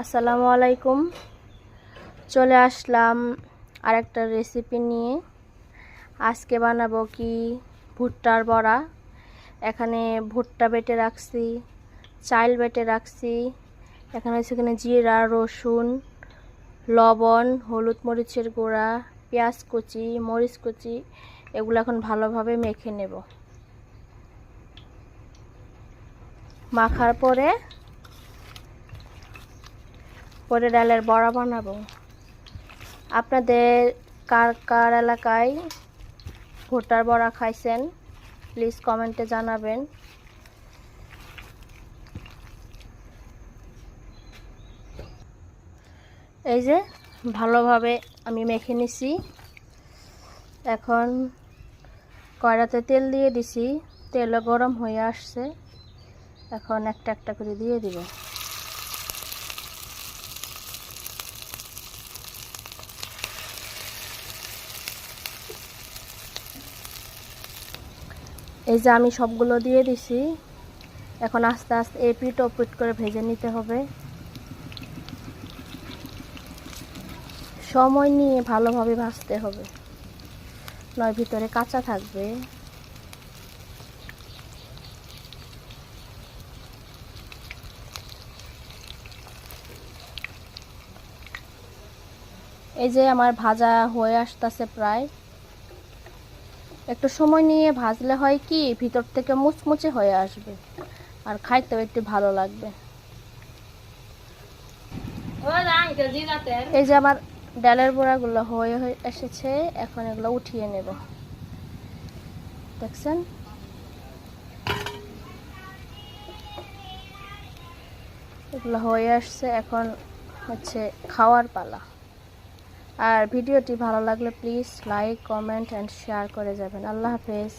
আসসালামু আলাইকুম। চলে আসলাম আরেকটা রেসিপি নিয়ে। আজকে বানাবো কি ভুট্টার বড়া। এখানে ভুট্টা বেটে রাখছি, চাল বেটে রাখছি, এখানে জিরা, রসুন, লবণ, হলুদ মরিচের গুঁড়া, পেঁয়াজ কুচি, মরিচ কুচি, এগুলো এখন ভালোভাবে মেখে নেব। মাখার পরে ডালের বড়া বানাবো। আপনাদের কার কার এলাকায় ভুট্টার বড়া খাইছেন প্লিজ কমেন্টে জানাবেন। এই যে ভালোভাবে আমি মেখে নিছি। এখন কড়াইতে তেল দিয়ে দিছি, তেল গরম হয়ে আসছে। এখন একটা একটা করে দিয়ে দিব। এই যে আমি সবগুলো দিয়ে দিছি। এখন আস্তে আস্তে এপিট ওপিট করে ভেজে নিতে হবে। সময় নিয়ে ভালোভাবে ভাজতে হবে, নয় ভিতরে কাঁচা থাকবে। এই যে আমার ভাজা হয়ে আসতেছে প্রায়। একটু সময় নিয়ে ভাজলে হয় কি ভিতর থেকে মুচমুচে হয়ে আসবে আর খাইতেও একটু ভালো লাগবে। এই যে আমার ডালের বড়াগুলো হয়ে এসেছে, এখন এগুলো উঠিয়ে নেব। দেখছেন, এগুলো হয়ে আসছে। এখন হচ্ছে খাওয়ার পালা। আর ভিডিওটি ভালো লাগলে please like, comment and share করে যাবেন। আল্লাহ হাফেজ।